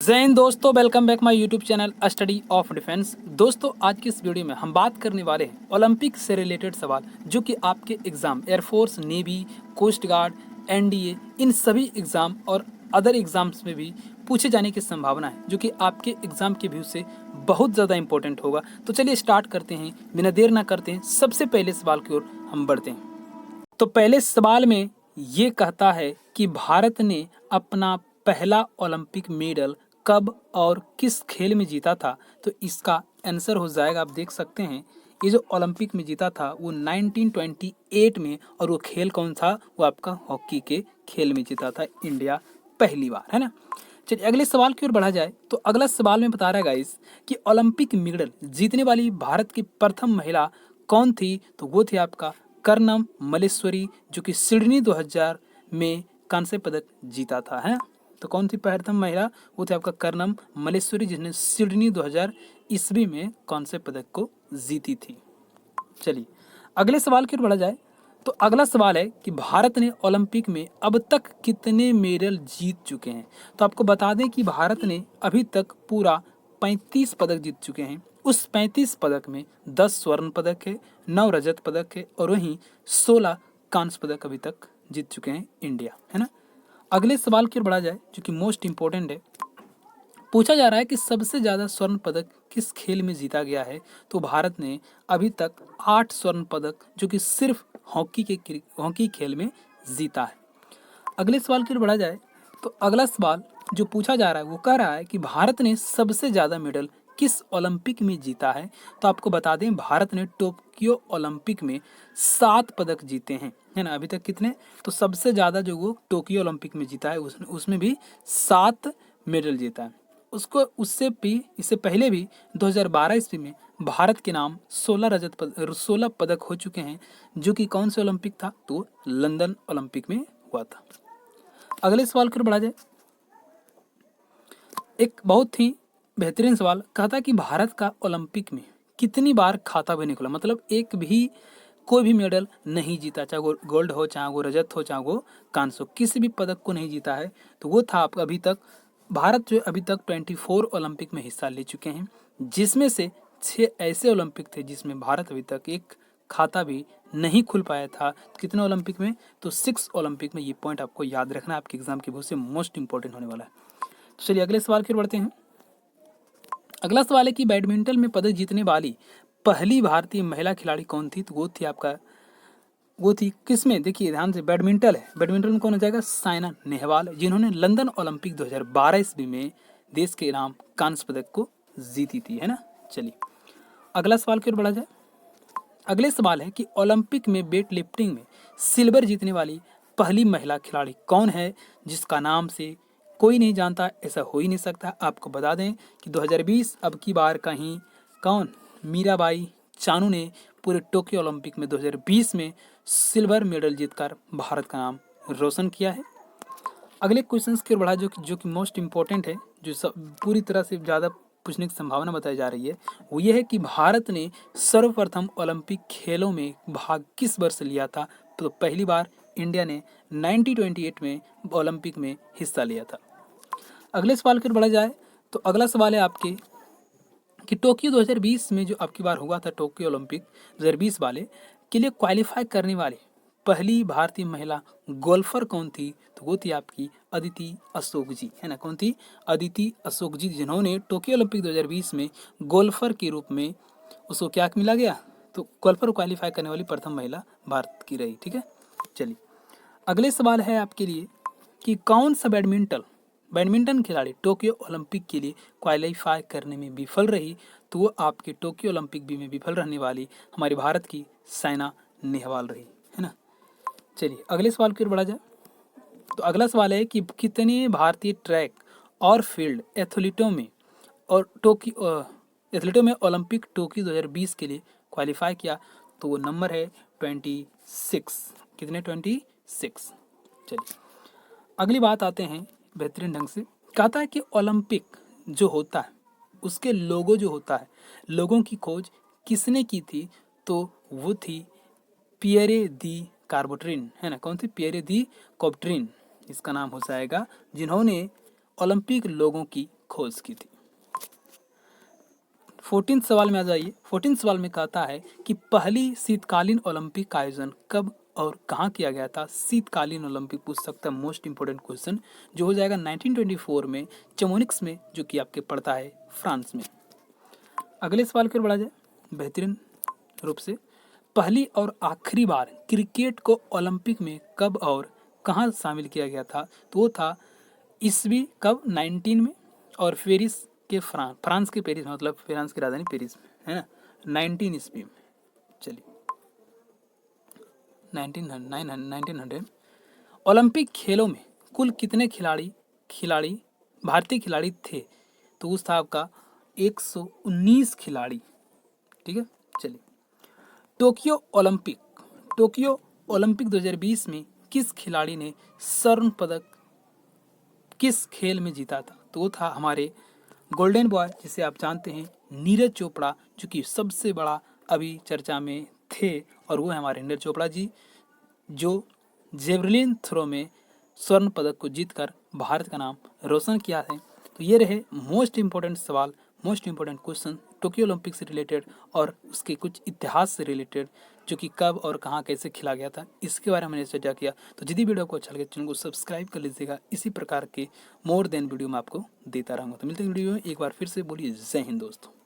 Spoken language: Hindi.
जय हिंद दोस्तों, welcome back my YouTube channel study of defence. दोस्तों, आज की इस वीडियो में हम बात करने वाले हैं ओलंपिक से रिलेटेड सवाल जो कि आपके exam air force, navy, coast guard, NDA, इन सभी एग्जाम और अदर एग्जाम्स में भी पूछे जाने की संभावना है, जो कि आपके एग्जाम के व्यू से बहुत ज़्यादा इंपॉर्टेंट होगा। तो चलिए स्टार्ट करते हैं, बिना देर ना करते हैं सबसे पहले सवाल की ओर हम बढ़ते हैं। तो पहले सवाल में ये कहता है कि भारत ने अपना पहला ओलंपिक मेडल कब और किस खेल में जीता था। तो इसका आंसर हो जाएगा, आप देख सकते हैं, ये जो ओलंपिक में जीता था वो 1928 में, और वो खेल कौन था, वो आपका हॉकी के खेल में जीता था इंडिया पहली बार, है ना। चलिए अगले सवाल की ओर बढ़ा जाए। तो अगला सवाल में बता रहा है गाइस कि ओलंपिक मेडल जीतने वाली भारत की प्रथम महिला कौन थी। तो वो थी आपका कर्नम मल्लेश्वरी, जो कि सिडनी 2000 में कांस्य पदक जीता था, है। तो कौन थी प्रथम महिला, वो थे आपका कर्नम मल्लेश्वरी, जिसने सिडनी 2000 ईस्वी में कांस्य पदक को जीती थी। चलिए अगले सवाल की ओर बढ़ा जाए। तो अगला सवाल है कि भारत ने ओलंपिक में अब तक कितने मेडल जीत चुके हैं। तो आपको बता दें कि भारत ने अभी तक पूरा 35 पदक जीत चुके हैं। उस 35 पदक में 10 स्वर्ण पदक है, 9 रजत पदक है, और वहीं 16 कांस्य पदक अभी तक जीत चुके हैं इंडिया, है ना। अगले सवाल की ओर बढ़ा जाए, जो कि मोस्ट इंपॉर्टेंट है। पूछा जा रहा है कि सबसे ज़्यादा स्वर्ण पदक किस खेल में जीता गया है। तो भारत ने अभी तक 8 स्वर्ण पदक, जो कि सिर्फ हॉकी खेल में जीता है। अगले सवाल की ओर बढ़ा जाए। तो अगला सवाल जो पूछा जा रहा है वो कह रहा है कि भारत ने सबसे ज़्यादा मेडल किस ओलंपिक में जीता है। तो आपको बता दें, भारत ने टोक्यो ओलंपिक में 7 पदक जीते हैं, है ना। अभी तक कितने, तो सबसे ज़्यादा जो वो टोक्यो ओलंपिक में जीता है उसमें भी 7 मेडल जीता है। उसको इससे पहले भी 2012 ईस्वी में भारत के नाम 16 पदक हो चुके हैं, जो कि कौन से ओलंपिक था, तो लंदन ओलंपिक में हुआ था। अगले सवाल की ओर बढ़ा जाए। एक बहुत ही बेहतरीन सवाल कहता कि भारत का ओलंपिक में कितनी बार खाता भी नहीं खुला, मतलब एक भी कोई भी मेडल नहीं जीता, चाहे वो गोल्ड हो, चाहे वो रजत हो, चाहे वो कांस्य हो, किसी भी पदक को नहीं जीता है। तो वो था आपका अभी तक भारत जो अभी तक 24 ओलंपिक में हिस्सा ले चुके हैं, जिसमें से 6 ऐसे ओलंपिक थे जिसमें भारत अभी तक एक खाता भी नहीं खुल पाया था। कितने ओलंपिक में, तो 6 ओलंपिक में। ये पॉइंट आपको याद रखना, आपके एग्जाम की बहुत से मोस्ट इंपॉर्टेंट होने वाला है। तो चलिए अगले सवाल की ओर बढ़ते हैं। अगला सवाल है कि बैडमिंटन में पदक जीतने वाली पहली भारतीय महिला खिलाड़ी कौन थी। तो वो थी किसमें, देखिए ध्यान से, बैडमिंटन है, बैडमिंटन में कौन हो जाएगा, साइना नेहवाल, जिन्होंने लंदन ओलंपिक 2012 ईस्वी में देश के नाम कांस्य पदक को जीती थी, है ना। चलिए अगला सवाल की ओर बढ़ा जाए। अगले सवाल है कि ओलंपिक में वेट लिफ्टिंग में सिल्वर जीतने वाली पहली महिला खिलाड़ी कौन है, जिसका नाम से कोई नहीं जानता, ऐसा हो ही नहीं सकता। आपको बता दें कि 2020 अब की बार कहीं कौन, मीराबाई चानू ने पूरे टोक्यो ओलंपिक में 2020 में सिल्वर मेडल जीतकर भारत का नाम रोशन किया है। अगले क्वेश्चंस की ओर बढ़ा, जो कि मोस्ट इंपॉर्टेंट है, जो सब पूरी तरह से ज़्यादा पूछने की संभावना बताई जा रही है, वो ये है कि भारत ने सर्वप्रथम ओलंपिक खेलों में भाग किस वर्ष लिया था। तो पहली बार इंडिया ने 1928 में ओलंपिक में हिस्सा लिया था। अगले सवाल की ओर बढ़ा जाए। तो अगला सवाल है आपके कि टोक्यो 2020 में जो आपकी बार हुआ था, टोक्यो ओलंपिक 2020 वाले के लिए क्वालिफाई करने वाले पहली भारतीय महिला गोल्फर कौन थी। तो वो थी आपकी अदिति अशोक जी, है ना। कौन थी, अदिति अशोक जी, जिन्होंने टोक्यो ओलंपिक 2020 में गोल्फर के रूप में उसको क्या मिला गया, तो गोल्फर क्वालिफाई करने वाली प्रथम महिला भारत की रही, ठीक है। चलिए अगले सवाल है आपके लिए कि कौन सा बैडमिंटन खिलाड़ी टोक्यो ओलंपिक के लिए क्वालिफाई करने में विफल रही। तो वो आपके टोक्यो ओलंपिक भी में विफल रहने वाली हमारी भारत की साइना नेहवाल रही, है ना। चलिए अगले सवाल की ओर बढ़ा जाए। तो अगला सवाल है कि कितने भारतीय ट्रैक और फील्ड एथलीटों में ओलंपिक टोक्यो 2020 के लिए क्वालिफाई किया। तो वो नंबर है 26, कितने, 26। चलिए अगली बात आते हैं बेहतरीन ढंग से। कहता है कि ओलंपिक जो होता है उसके लोगो जो होता है, लोगों की खोज किसने की थी। तो वो थी पियरे दी कार्बोट्रिन, है ना। कौन सी, पियरे दी कॉब्ट्रिन इसका नाम हो जाएगा, जिन्होंने ओलंपिक लोगों की खोज की थी। 14 सवाल में आ जाइए। 14 सवाल में कहता है कि पहली शीतकालीन ओलंपिक का आयोजन कब और कहाँ किया गया था। शीतकालीन ओलंपिक पूछ सकता है, मोस्ट इंपोर्टेंट क्वेश्चन, जो हो जाएगा 1924 में चमोनिक्स में, जो कि आपके पड़ता है फ्रांस में। अगले सवाल की ओर बढ़ा जाए बेहतरीन रूप से। पहली और आखिरी बार क्रिकेट को ओलंपिक में कब और कहाँ शामिल किया गया था, तो वो था ईस्वी कब 19 में, और पेरिस के फ्रांस के पेरिस, मतलब फ्रांस की राजधानी पेरिस में, है ना, 19 ईस्वी में। चलिए 1900 ओलंपिक खेलों में कुल कितने खिलाड़ी भारतीय खिलाड़ी थे, तो उस था आपका 119 खिलाड़ी। ठीक है। चलिए टोक्यो ओलंपिक 2020 में किस खिलाड़ी ने स्वर्ण पदक किस खेल में जीता था, तो वो था हमारे गोल्डन बॉय, जिसे आप जानते हैं नीरज चोपड़ा, जो कि सबसे बड़ा अभी चर्चा में थे, और वो है हमारे नीरज चोपड़ा जी, जो जेवलिन थ्रो में स्वर्ण पदक को जीतकर भारत का नाम रोशन किया है। तो ये रहे मोस्ट इंपॉर्टेंट सवाल, most important question Tokyo Olympic से रिलेटेड और उसके कुछ इतिहास से रिलेटेड, जो कि कब और कहाँ कैसे खेला गया था, इसके बारे में मैंने चर्चा किया। तो यदि वीडियो को अच्छा लगे चैनल को सब्सक्राइब कर लीजिएगा। इसी प्रकार के मोर देन वीडियो मैं आपको देता रहूँगा। तो मिलते हैं वीडियो में, एक बार फिर से बोलिए जय हिंद दोस्तों।